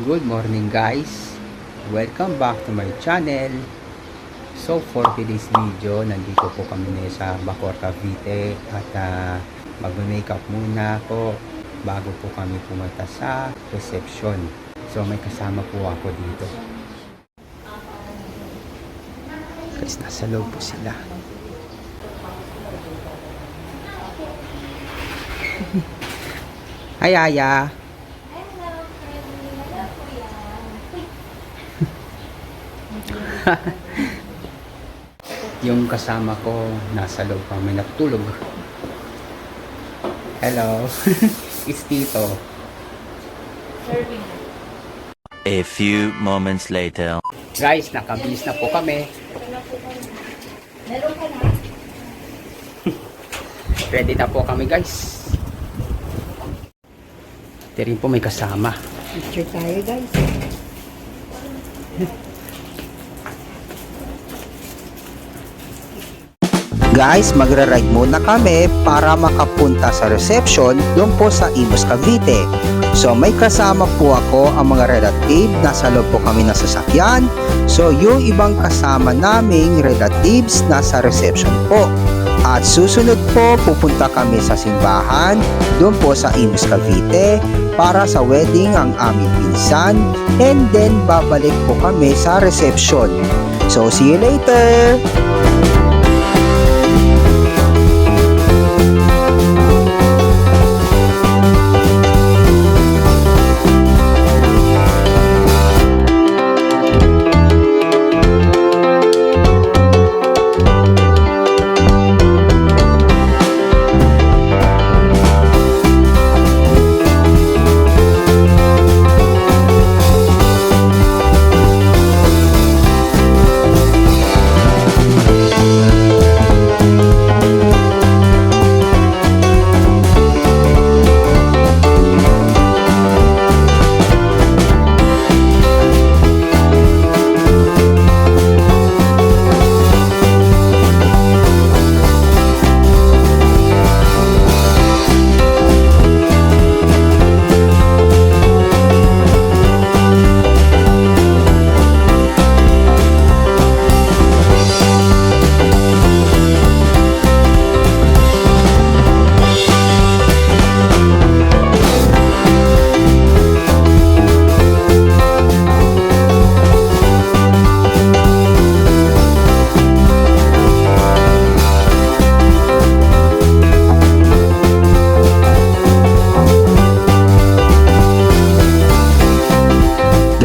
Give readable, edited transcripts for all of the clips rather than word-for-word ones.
Good morning guys, welcome back to my channel. So for today's video, nandito po kami ngayon sa Bacoor, Cavite at mag-makeup muna ako bago po kami pumunta sa reception. So may kasama po ako dito guys, nasa loob po sila. Hi Aya. Yung kasama ko nasa loob kami natulog. Hello. It's Tito. A few moments later. Guys, nakabihis na po kami. Ready na po kami guys. Ito rin po may kasama. Picture tayo guys. Guys, magra-ride muna kami para makapunta sa reception doon po sa Imus, Cavite. So may kasama po ako ang mga relative, nasa loob po kami ng sasakyan. So yung ibang kasama naming relatives nasa reception po. At susunod po, pupunta kami sa simbahan doon po sa Imus, Cavite para sa wedding ang aming pinsan, and then babalik po kami sa reception. So see you later!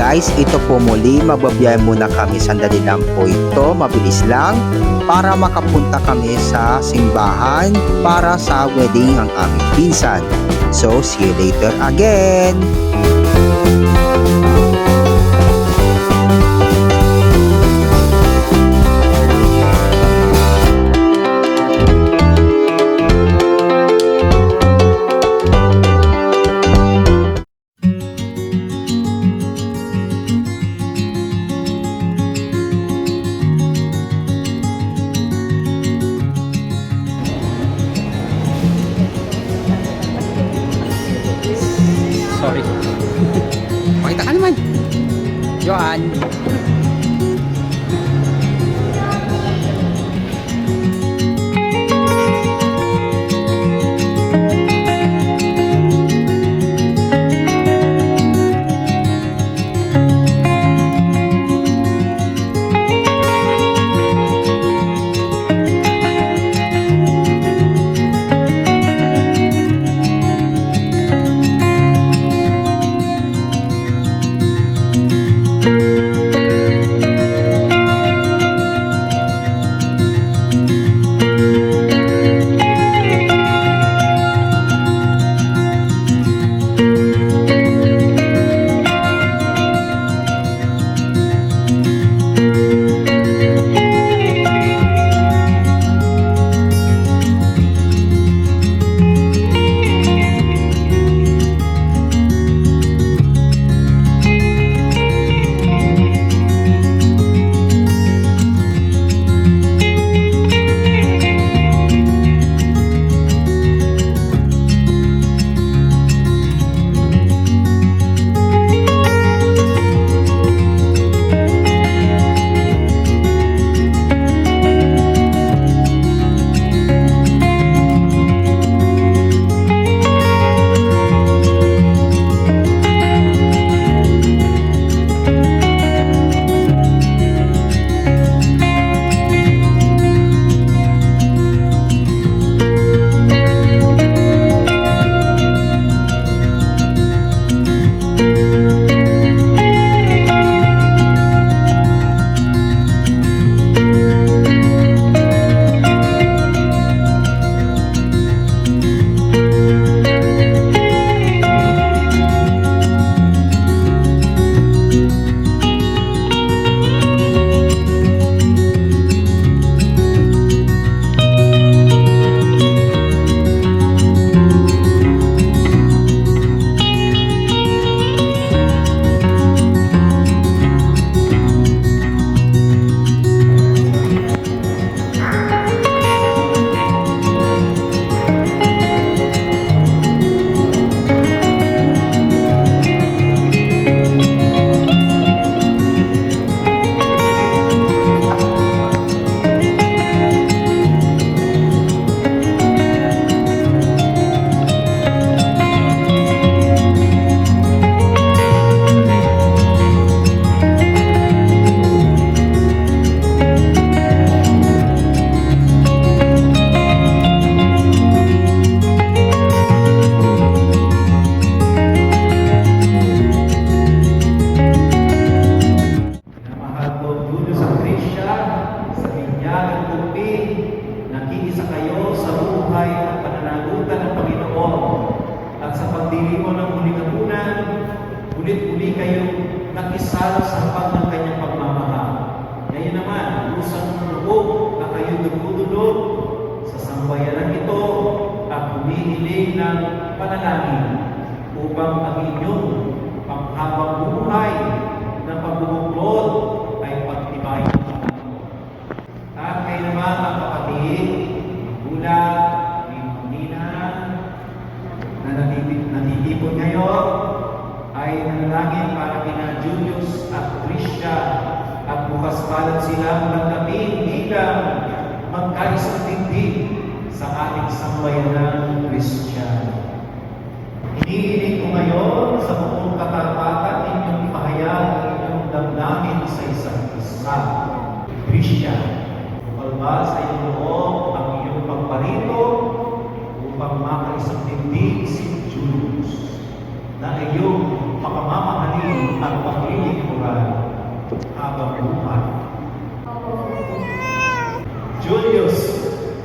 Guys, ito po muli, magbabiyahe muna kami, sandali lang po ito, mabilis lang para makapunta kami sa simbahan para sa wedding ang aming pinsan. So, see you later again! Sorry. Pakita ka naman. Johan. ulit-uli kayong nakisala sa hapag ng kanyang pagmamahal. Ngayon naman, usang ng loob na kayo dumudulog sa sambayanan ito at humihiling ng panalangin upang ang inyong panghabang buhay na pagbubuklod ay pagtibayin ng Panginoon. At kayo naman ang kapatid, magulang, pamilya na natitipon ngayon ay nanalangin para kina Julius at Trisha at bukas palad silang magdapin bilang magkaisang tindig sa ating sambayanang Kristiyano. Iniinig ko ngayon sa buong katapatan ninyong ipahayag ang inyong damdamin sa isa't isa. Trisha, upalba sa iyong loob ang iyong pagparito upang makaisang tindig si Julius na iyong pakamamahalin at paglilingkuran habang buhay. Julius,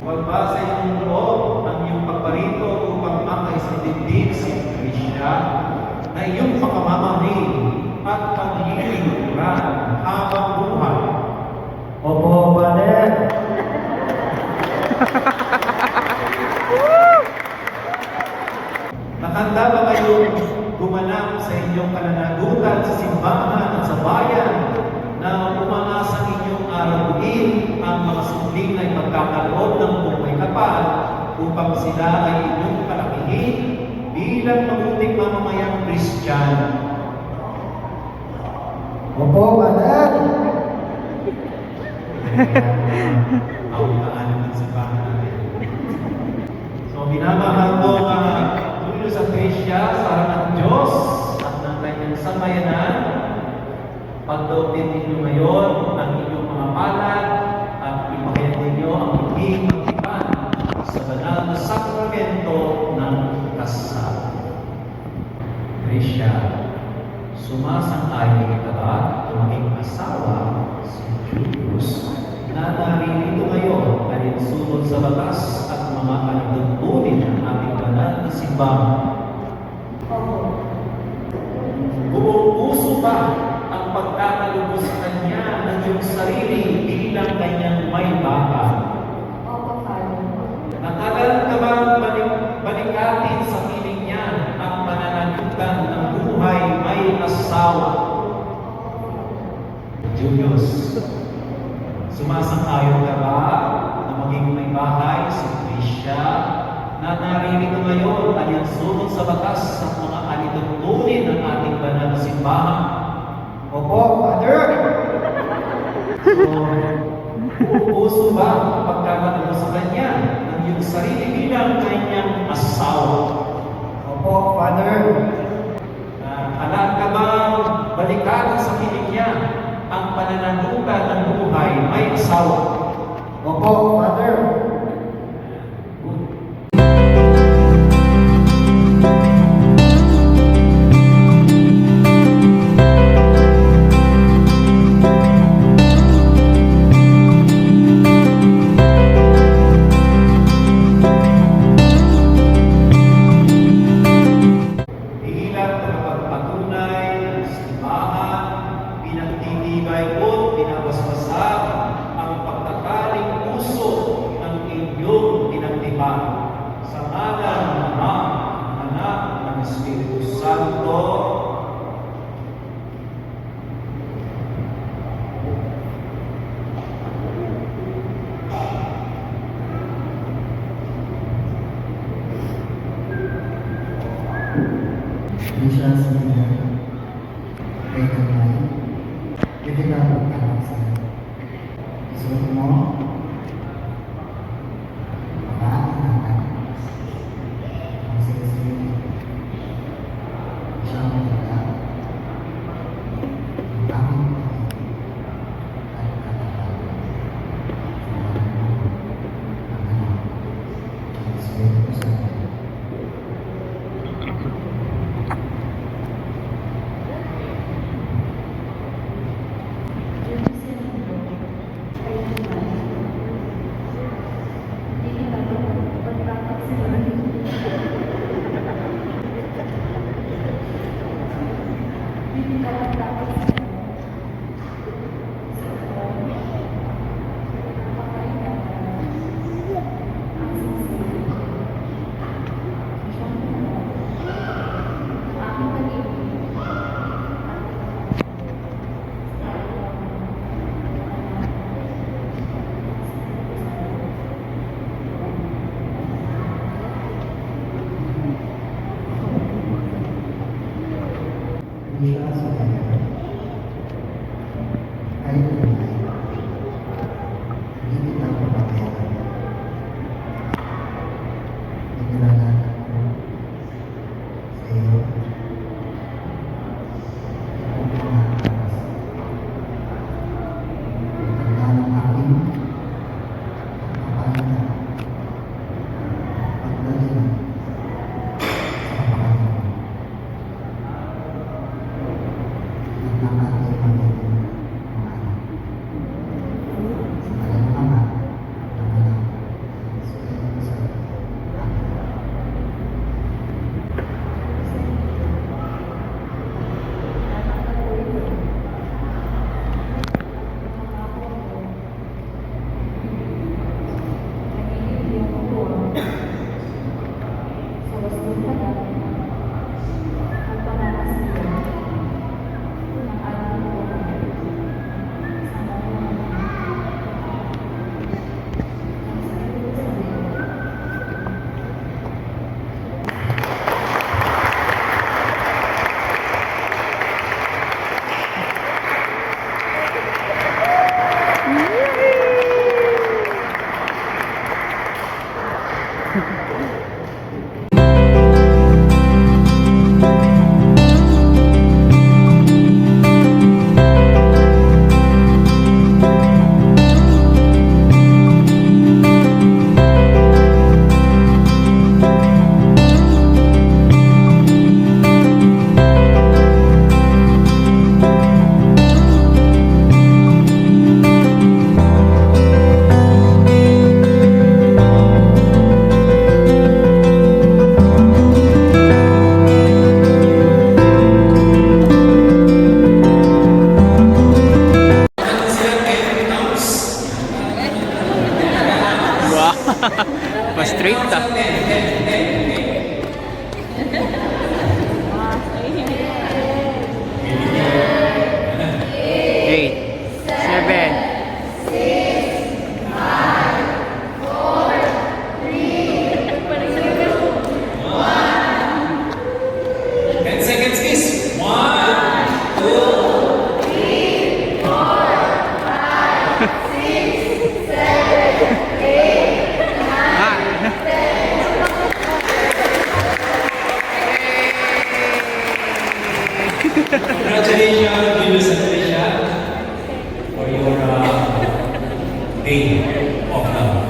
magba sa iyong loob ang iyong pagparito upang makaisang tindig si Trisha na iyong pakamamahalin at paglilingkuran habang buhay. Opo, Father. Nakanda ba kayong gumanap sa inyong pananagutan sa simbahan at sa bayan na umaasang inyong araw-in ang mga supling na ipagkakalood ng buhay kapal upang sila ay inyong palakihin bilang mabuting mamamayang Kristiyano? Opo, Father. Ang kaan ng simbahan natin. So, minamahal ko sa Trisha, sa harap ng Diyos at ng kanyang sambayanan, pagdaupin ninyo ngayon ang inyong mga palad at ipahayag ninyo ang higing magtipan sa banal na sakramento ng kasal. Trisha, sumasang-ayon ka ba na maging asawa si Julius na naririto ngayon alinsunod sa batas at mga alituntunin ng ating banal na simbahan? Buong puso ba ang pagkakalubos sa kanya ng iyong sarili bilang kanyang may baka? Nakagalan ka ba balikatin sa piling niya ang pananagutan ng buhay may asawa? Julius, sumasang-ayon ka ba na maging may bahay si Trisha na naririto ngayon ay ang sunod sa batas sa mga alituntunin ng ating banal na simbahan? Opo, Father. So, puso ba ang pagkakataon sa kanya ng iyong sarili bilang kanyang asawa? Opo, Father. Alam ka ba balikatin sa piling niya ang pananagutan ng buhay may asawa? Opo, Father. Sa ngalan ng Ama, Anak, ng Espiritu Santo. Bisa sebenarnya pegang lain kita dapat anak saya semua anak masih sini sama kita kami Hindi ka sa kanya. Kahit naman, hindi kita papabayaan. Naglalala ko sa iyo. Kung kumakakas. Tanda ng aking kapahinga. Pagdalingan sa Panginoon. At ng ating Panginoon, mga anak. Sa ngalan ng Ama, ng Anak, ng Espiritu Santo. Amen. Mas straight ah. 8, 7, Congratulations, Julius and Tricia, for your day of love.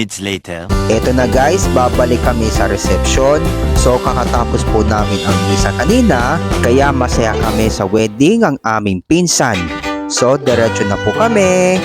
minutes later. Eto na guys, babalik kami sa reception. So kakatapos po namin ang misa kanina, kaya masaya kami sa wedding ang aming pinsan. So diretso na po kami.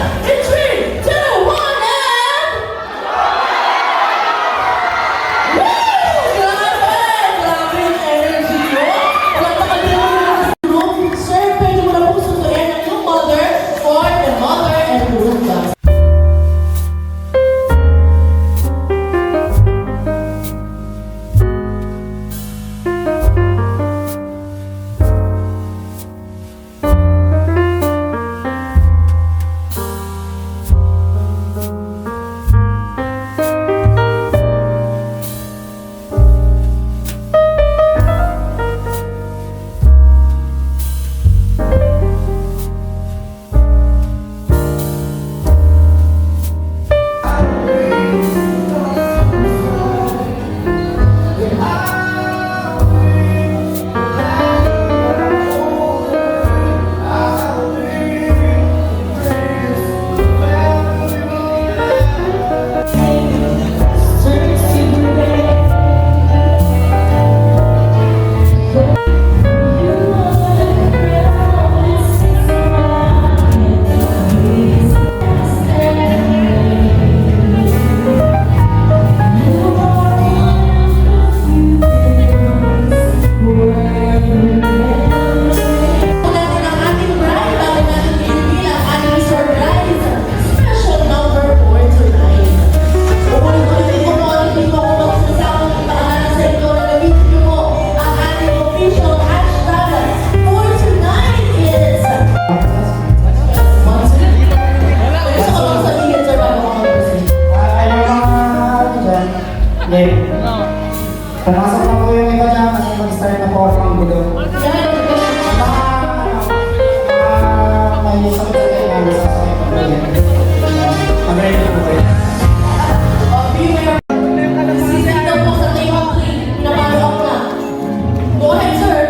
In 3, 2, 1, and... Woo! Grabe! Grabe yung energy nyo! Palakpakan niyo yung room. Sir, pwede mo na po sunduin ang yung mother for the mother and room class. Natin ang ating bride, bago natin pinipili ang ating surprise. Special number for tonight. Ulit-ulitin ko po, hindi ko ako magsasawang ipaalala sa inyo na gamitin niyo po ang ating official hashtag for tonight is... Gusto ko bang sabihin, sir, bago ako mag-proceed? Pumasok na po yung iba dyan kasi mag-start na po ako ang gulo. May sakit sa kayo na sa sakit na po yan. Pag-ready na po kayo. Sisig daw po sa table 3, pinapalo ako na. Go ahead, sir.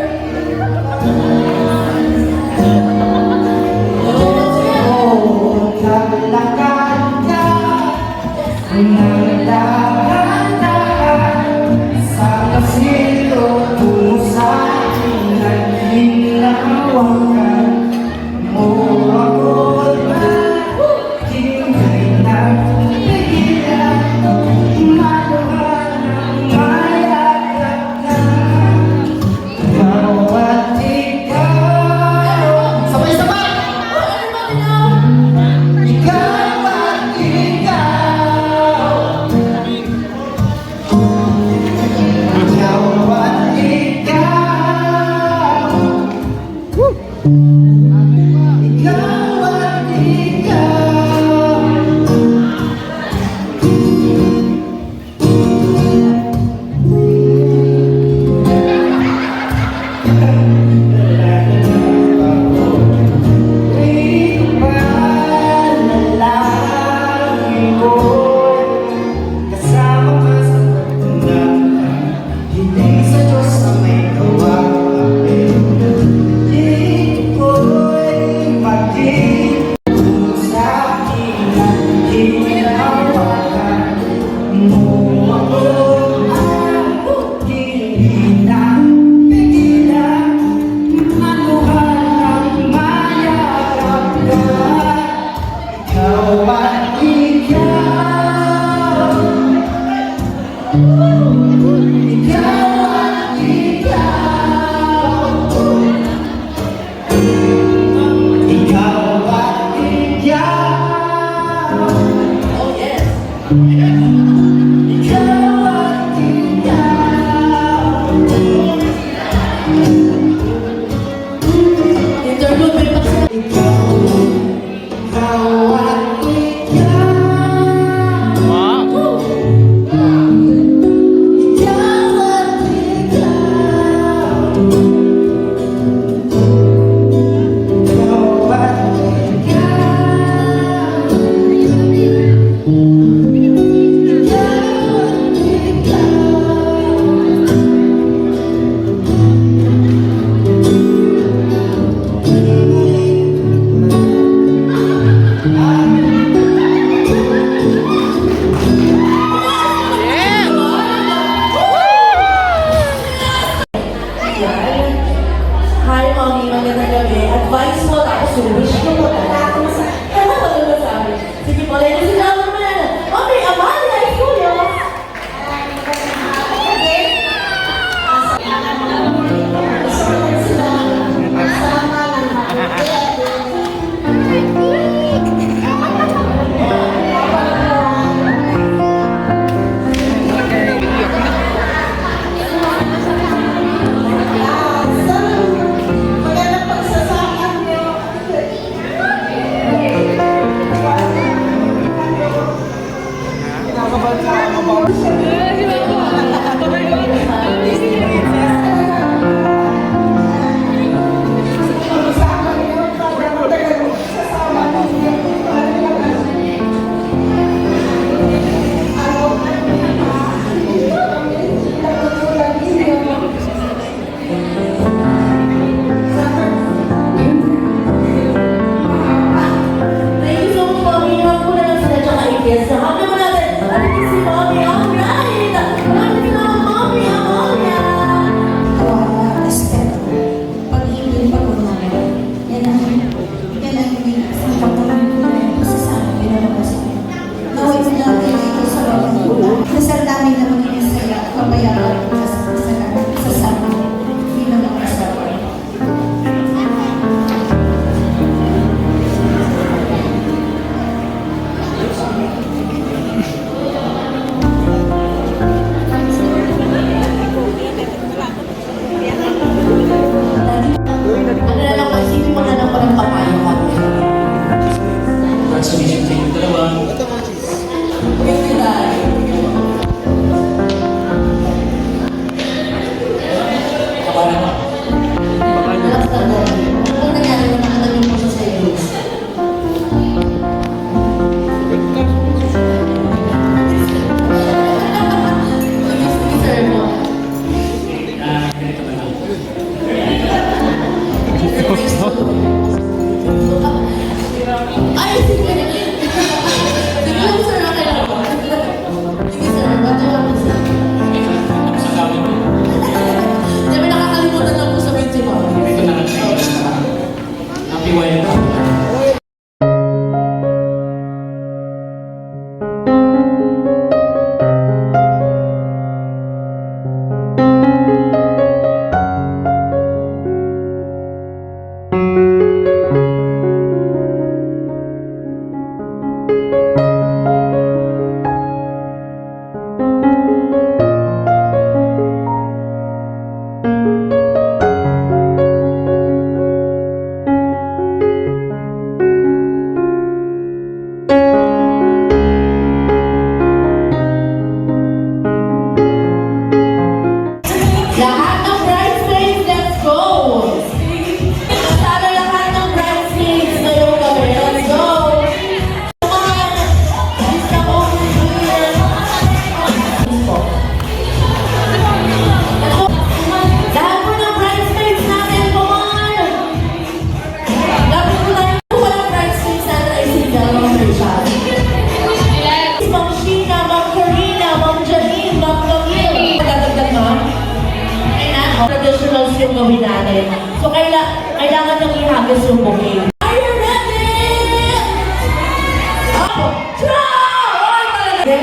Sabay-sabay! Everybody now! Ay, sige. Sige lang, sir. Okay lang. Sige, sir. Bato lang po, sir. Hindi, may nakakalimutan lang po sa video ko. Ito na lang siya. Happy Welcome. Lahat ng bridesmaids, let's go! Sana lahat ng bridesmaids ngayong gabi, let's go! Come on! Gusto ko here. Lahat po ng bridesmaids natin, come on! Lahat po ng bridesmaids natin ay single ng Richard. Ma'am Sheena, Ma'am Karina, Ma'am Janine, Ma'am Camille. Magdadagdag, ma'am? Traditional yung gawin natin. So, kailangan nang ihagis yung bouquet. Are you ready? Oh, try! Talaga.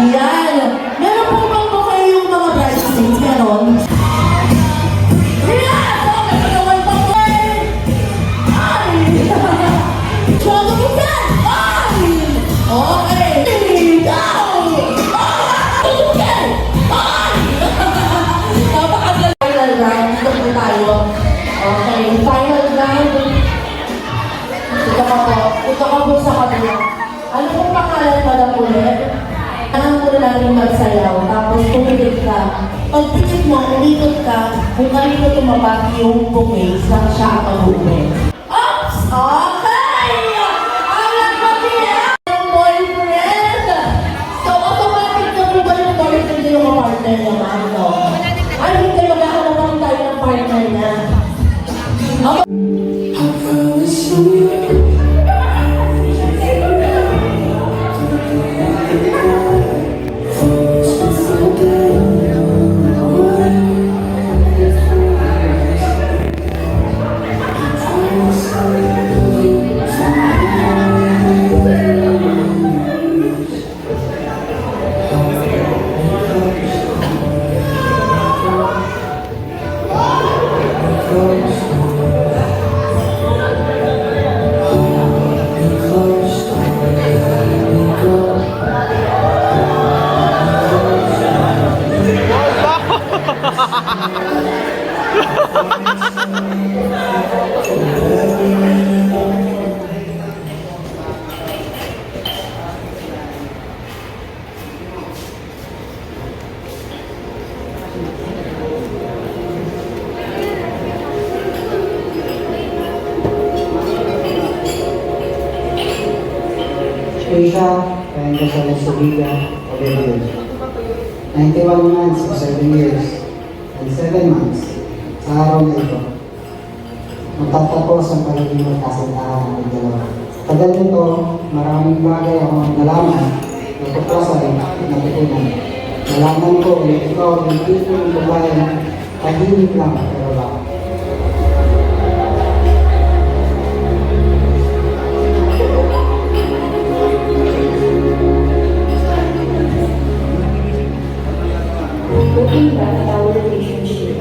Yan. Meron po bang bouquet yung mga bridesmaids? Meron? Yes! Okay, pagkawal pa po. Ay! Choco mo yan! Ay! Okay. Go! Okay! Ay! Final round, dito po tayo. Okay, final round. Ito ka po sa kanila. Ano pong pangalan pala po ulit? Kailangan po natin magsayaw, tapos pumikit ka. Pag pikit mo, umikot ka, kung kanino tumapak yung bouquet, saan siya ang mag-uwi. Oops! Okay! Ang nagpapila ng boyfriend! So, automatic na po ba yung boyfriend yung partner niya, ma'am? No? Ay, hindi, magkakaroon tayo ng partner na. Asia, and Gonzales Sevilla, Aurelio. 91 months or 7 years, and 7 months sa araw na ito. Magtatapos ang pagiging magkasintahan ng dalawa. Sa tagal nito, maraming bagay akong nalaman, natuklasan, natutunan. Nalaman ko na ikaw ang tipo ng babae na tahimik lang pero baka. Looking back at our relationship,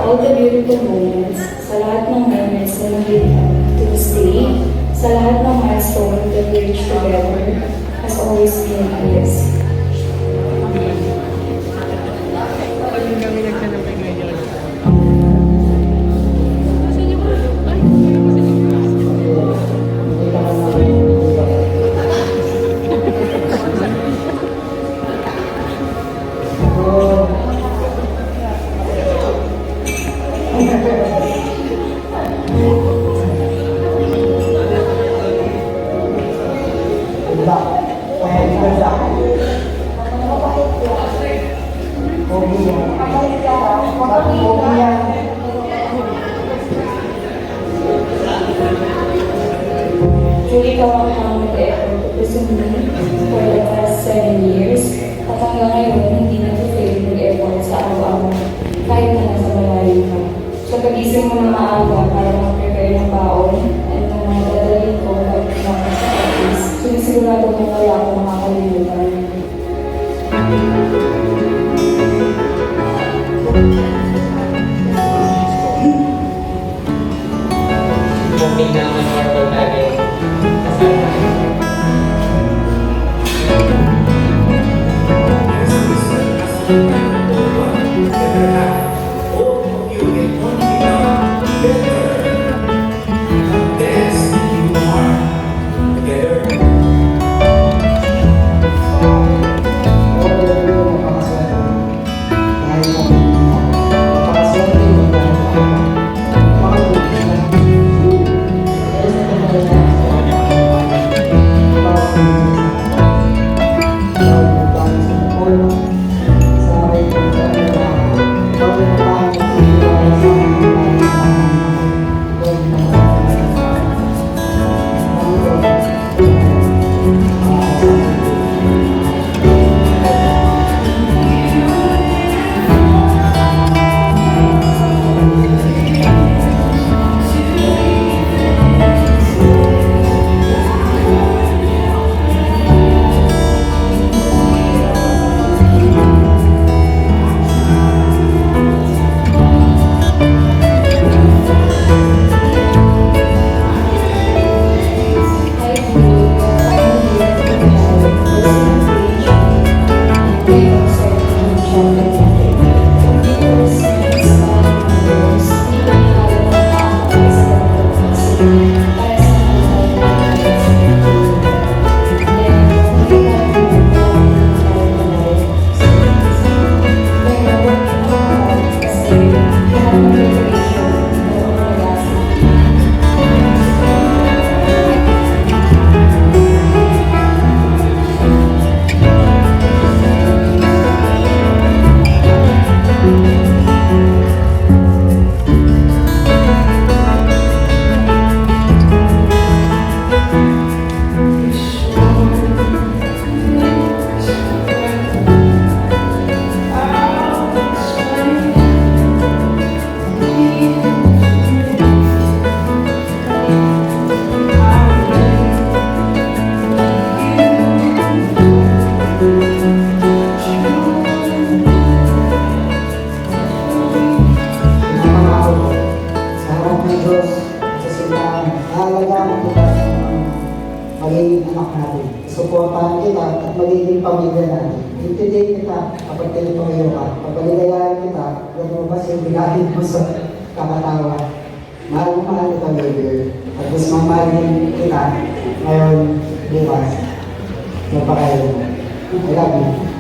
all the beautiful moments, sa lahat ng moments na nag-lead up to this day, sa lahat ng milestone that we reached together, has always been a blessing. Diba? Kaya ganda. Okay yan. Okay yan. Truly kawang effort to pursue me for the past 7 years at hanggang ngayon hindi na-fail mag-effort sa araw-araw kahit na nasa malayo ka. Sa pag-isip mo na maaga para mag-prepare ng baon at ng mga dadalhin ko pag nasa sa office, sinisigurado mo wala ako makakalimutan. Okay na ang normal tayo. magiging anak natin. Suportahan kita at magiging pamilya natin. Intindihin kita kapag tinutulyo ka. Papaligayahan kita, lumabas yung bigahin mo sa kakatawa. Mahal kita, baby. At mas mamahalin kita ngayon, bukas. Napakayo mo. I love you.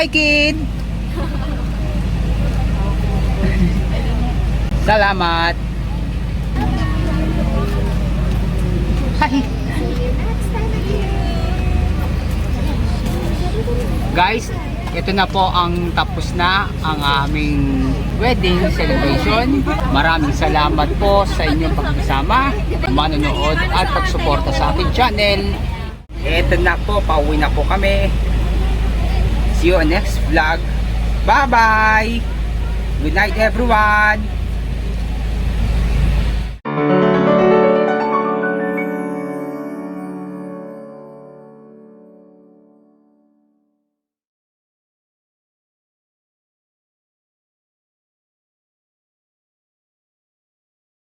Bye, kid! Salamat! Hi! Guys, ito na po ang tapos na ang aming wedding celebration. Maraming salamat po sa inyong pagsama, manonood at pagsuporta sa ating channel. Ito na po, pauwi na po kami. See you on next vlog. Bye-bye! Good night everyone!